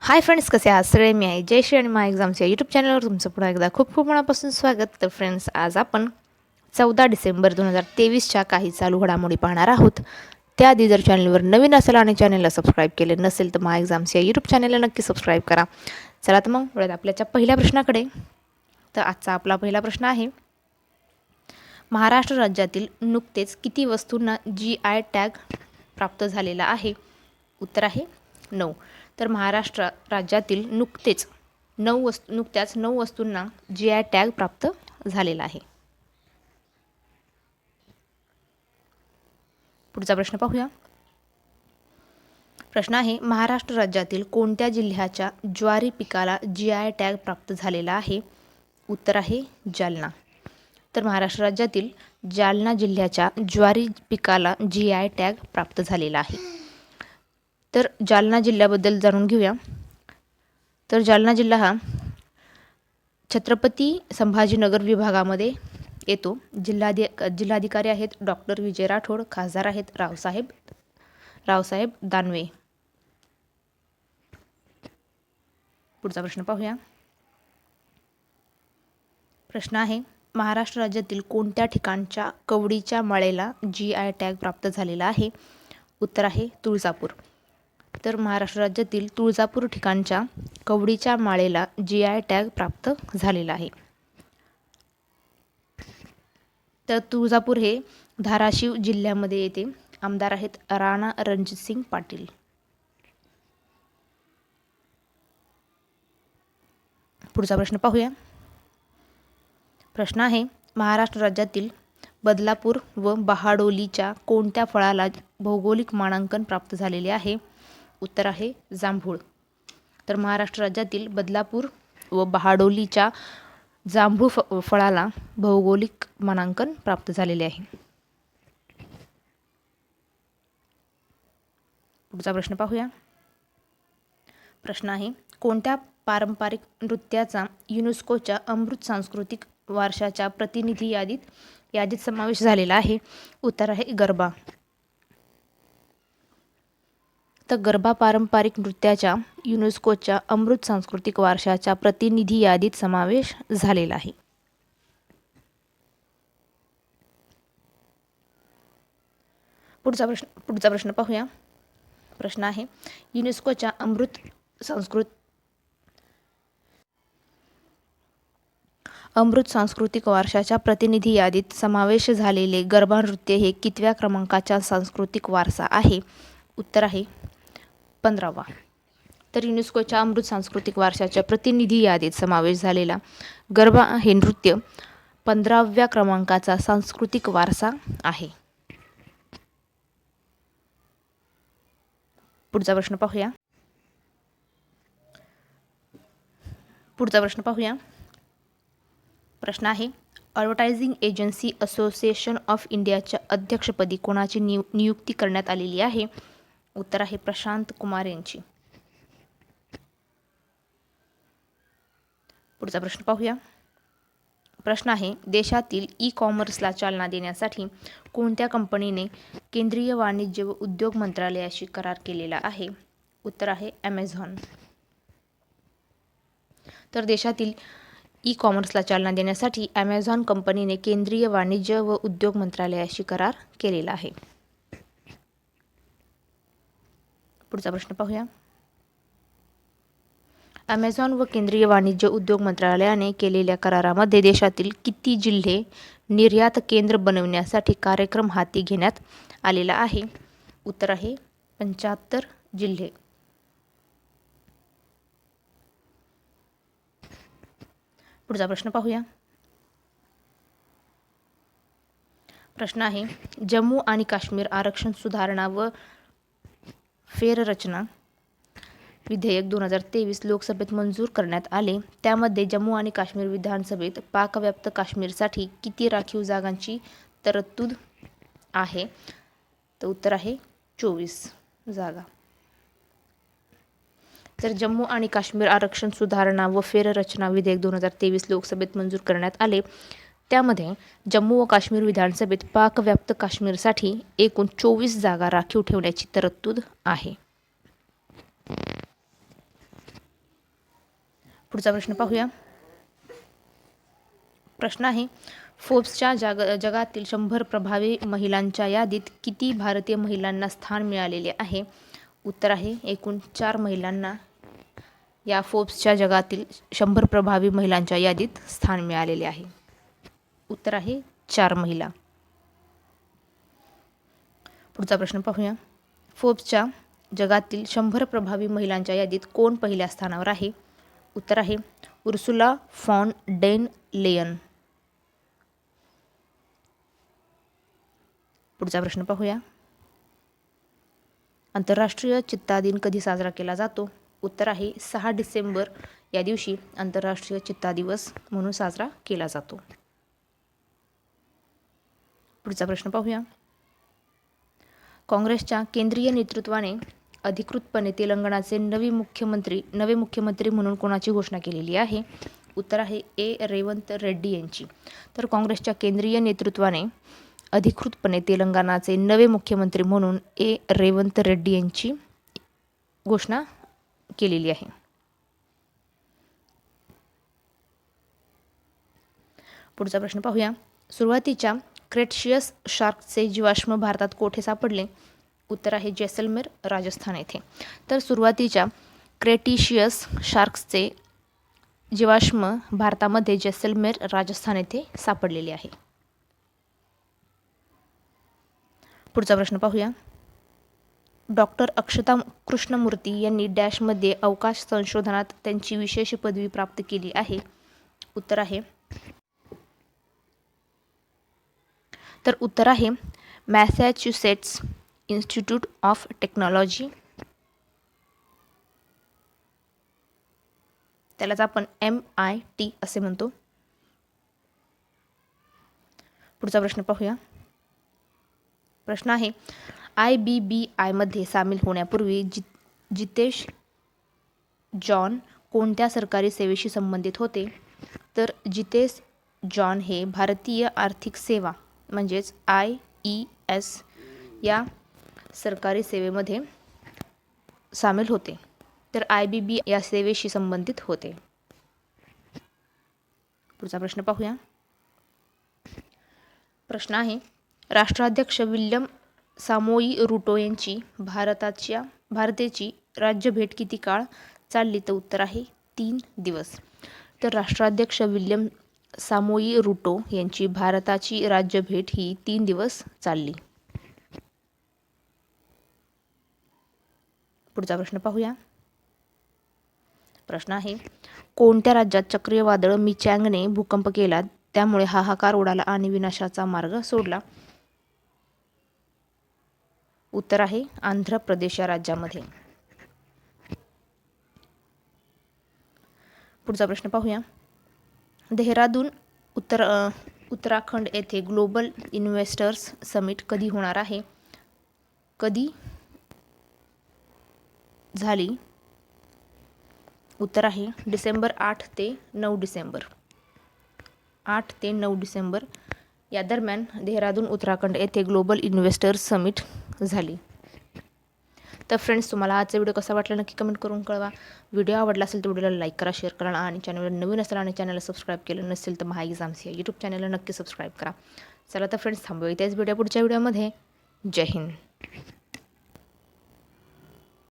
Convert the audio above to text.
Hi friends, कसे आहात सगळे? मी आहे जयश्री आणि माय एक्झाम्स या यूट्यूब चॅनलवर तुमचं पुन्हा एकदा खूप खूप मनापासून स्वागत. तर फ्रेंड्स, आज आपण 14 डिसेंबर 2023च्या काही चालू घडामोडी पाहणार आहोत. त्याआधी जर चॅनलवर नवीन असेल आणि चॅनलला सबस्क्राईब केले नसेल तर माय एक्झाम्स या यूट्यूब चॅनलला नक्की सबस्क्राईब करा. चला तर मग वळूयात आपल्याच्या पहिल्या प्रश्नाकडे. तर आजचा आपला पहिला प्रश्न आहे, महाराष्ट्र राज्यातील नुकतेच किती वस्तूंना GI टॅग प्राप्त झालेला आहे? उत्तर आहे 9. तर महाराष्ट्र राज्यातील नुकत्याच 9 वस्तूंना GI टॅग प्राप्त झालेला आहे. पुढचा प्रश्न पाहूया. प्रश्न आहे, महाराष्ट्र राज्यातील कोणत्या जिल्ह्याच्या ज्वारी पिकाला GI टॅग प्राप्त झालेला आहे? उत्तर आहे जालना. तर महाराष्ट्र राज्यातील जालना जिल्ह्याच्या ज्वारी पिकाला GI टॅग प्राप्त झालेला आहे. तर जालना जिल्ह्याबद्दल जाणून घेऊया. तर जालना जिल्हा हा छत्रपती संभाजीनगर विभागामध्ये येतो. जिल्हाधिकारी आहेत डॉक्टर विजय राठोड. खासदार आहेत रावसाहेब दानवे. पुढचा प्रश्न पाहूया. प्रश्न आहे, महाराष्ट्र राज्यातील कोणत्या ठिकाणच्या कवडीच्या माळेला GI टॅग प्राप्त झालेला आहे? उत्तर आहे तुळजापूर. तर महाराष्ट्र राज्यातील तुळजापूर ठिकाणच्या कवडीच्या माळेला GI टॅग प्राप्त झालेला आहे. तर तुळजापूर हे धाराशिव जिल्ह्यामध्ये येते. आमदार आहेत राणा रणजितसिंग पाटील. पुढचा प्रश्न पाहूया. प्रश्न आहे, महाराष्ट्र राज्यातील बदलापूर व बहाडोलीच्या कोणत्या फळाला भौगोलिक मानांकन प्राप्त झालेले आहे? उत्तर आहे जांभूळ. तर महाराष्ट्र राज्यातील बदलापूर व बहाडोलीच्या जांभूळ फळाला भौगोलिक मानांकन प्राप्त झालेले आहे. पुढचा प्रश्न पाहूया. प्रश्न आहे, कोणत्या पारंपरिक नृत्याचा युनेस्कोच्या अमृत सांस्कृतिक वारशाच्या प्रतिनिधी यादीत समावेश झालेला आहे? उत्तर आहे गरबा. तर गरबा पारंपरिक नृत्याच्या युनेस्कोच्या अमृत सांस्कृतिक वारशाच्या प्रतिनिधी यादीत समावेश झालेला आहे. पुढचा प्रश्न पाहूया. प्रश्न आहे, युनेस्कोच्या अमृत सांस्कृतिक वारशाच्या प्रतिनिधी यादीत समावेश झालेले गरबा नृत्य हे कितव्या क्रमांकाचा सांस्कृतिक वारसा आहे? उत्तर आहे 15वा. तर युनेस्कोच्या अमृत सांस्कृतिक वारशाच्या प्रतिनिधी यादीत समावेश झालेला गरबा हे नृत्य 15व्या क्रमांकाचा सांस्कृतिक वारसा आहे. पुढचा प्रश्न पाहूया. प्रश्न आहे, ॲडव्हर्टायझिंग एजन्सी असोसिएशन ऑफ इंडियाच्या अध्यक्षपदी कोणाची नियुक्ती करण्यात आलेली आहे? उत्तर आहे प्रशांत कुमार यांची. पुढचा प्रश्न पाहूया. प्रश्न आहे, देशातील ई-कॉमर्सला चालना देण्यासाठी कोणत्या कंपनीने केंद्रीय वाणिज्य व उद्योग मंत्रालयाशी करार केलेला आहे? उत्तर आहे ॲमेझॉन. तर देशातील ई-कॉमर्सला चालना देण्यासाठी ॲमेझॉन कंपनीने केंद्रीय वाणिज्य व उद्योग मंत्रालयाशी करार केलेला आहे. पुढचा प्रश्न पाहूया. ॲमेझॉन व केंद्रीय वाणिज्य उद्योग मंत्रालयाने केलेल्या करारामध्ये देशातील किती जिल्हे निर्यात केंद्र बनविण्यासाठी कार्यक्रम हाती घेण्यात आलेला आहे? उत्तर आहे 75 जिल्हे. पुढचा प्रश्न पाहूया. प्रश्न आहे, जम्मू आणि काश्मीर आरक्षण सुधारणा व फेररचना विधेयक 2023 लोकसभेत मंजूर करण्यात आले. त्यामध्ये जम्मू आणि काश्मीर विधानसभेत पाकव्याप्त काश्मीरसाठी किती राखीव जागांची तरतूद आहे? तर उत्तर आहे 24 जागा. तर जम्मू आणि काश्मीर आरक्षण सुधारणा व फेररचना विधेयक 2023 लोकसभेत मंजूर करण्यात आले. त्यामध्ये जम्मू व काश्मीर विधानसभेत पाकव्याप्त काश्मीरसाठी एकूण 24 जागा राखीव ठेवण्याची तरतूद आहे. पुढचा प्रश्न पाहूया. प्रश्न आहे, फोर्ब्सच्या जगातील 100 प्रभावी महिलांच्या यादीत किती भारतीय महिलांना स्थान मिळालेले आहे? उत्तर आहे एकूण 4 महिलांना या फोर्ब्सच्या जगातील 100 प्रभावी महिलांच्या यादीत स्थान मिळालेले आहे. उत्तर आहे 4 महिला. पुढचा प्रश्न पाहूया. फोर्ब्सच्या जगातील 100 प्रभावी महिलांच्या यादीत कोण पहिल्या स्थानावर आहे? उत्तर आहे उर्सुला फॉन डेर लेयन. पुढचा प्रश्न पाहूया. आंतरराष्ट्रीय चित्ता दिन कधी साजरा केला जातो? उत्तर आहे 6 डिसेंबर या दिवशी आंतरराष्ट्रीय चित्ता दिवस म्हणून साजरा केला जातो. पुढचा प्रश्न पाहूया. काँग्रेसच्या केंद्रीय नेतृत्वाने अधिकृतपणे तेलंगणाचे नवे मुख्यमंत्री म्हणून कोणाची घोषणा केलेली आहे? उत्तर आहे रेवंत रेड्डी यांची. तर काँग्रेसच्या केंद्रीय नेतृत्वाने अधिकृतपणे तेलंगणाचे नवे मुख्यमंत्री म्हणून रेवंत रेड्डी यांची घोषणा केलेली आहे. पुढचा प्रश्न पाहूया. सुरुवातीच्या क्रेटेशियस शार्कचे जीवाश्म भारतात कोठे सापडले? उत्तर आहे जैसलमेर राजस्थान येथे. तर सुरुवातीच्या क्रेटेशियस शार्कचे जीवाश्म भारतामध्ये जैसलमेर राजस्थान येथे सापडलेले आहे. पुढचा प्रश्न पाहूया. डॉक्टर अक्षता कृष्णमूर्ती यांनी डॅशमध्ये अवकाश संशोधनात त्यांची विशेष पदवी प्राप्त केली आहे? उत्तर आहे मॅसॅच्युसेट्स इन्स्टिट्यूट ऑफ टेक्नॉलॉजी, त्यालाच आपण MIT असे म्हणतो. पुढचा प्रश्न पाहूया. प्रश्न आहे, IBBI मध्ये सामील होण्यापूर्वी जितेश जॉन कोणत्या सरकारी सेवेशी संबंधित होते? तर जितेश जॉन हे भारतीय आर्थिक सेवा म्हणजेच IES या सरकारी सेवेमध्ये सामील होते. तर IBBI या सेवेशी संबंधित होते. पुढचा प्रश्न पाहूया. प्रश्न आहे, राष्ट्राध्यक्ष विल्यम सामोई रुटो यांची भारताची राज्यभेट किती काळ चालली? तर उत्तर आहे 3 दिवस. तर राष्ट्राध्यक्ष विल्यम सामोई रुटो यांची भारताची राज्यभेट ही 3 दिवस चालली. पुढचा प्रश्न पाहूया. प्रश्न आहे, कोणत्या राज्यात चक्रीय वादळ मिचँगने भूकंप केला त्यामुळे हाहाकार उडाला आणि विनाशाचा मार्ग सोडला? उत्तर आहे आंध्र प्रदेश या राज्यामध्ये. पुढचा प्रश्न पाहूया. देहरादून उत्तराखंड येथे ग्लोबल इन्व्हेस्टर्स समिट कधी होणार आहे? कधी झाली? उत्तर आहे डिसेंबर 8 ते 9 डिसेंबर. 8 ते 9 डिसेंबर या दरम्यान देहरादून उत्तराखंड येथे ग्लोबल इन्व्हेस्टर्स समिट झाली. तर फ्रेंड्स, तुम्हाला आजचा व्हिडिओ कसा वाटला नक्की कमेंट करून कळवा. व्हिडिओ आवडला असेल तर व्हिडिओला लाईक करा, शेअर करा आणि चॅनलवर नवीन असेल आणि चॅनलला सबस्क्राईब केलं नसेल तर महा एक्झाम्स या यूट्यूब चॅनलला नक्की सबस्क्राईब करा. चला तर फ्रेंड्स, थांबूया इथेच. व्हिडिओ पुढच्या व्हिडिओमध्ये. जय हिंद.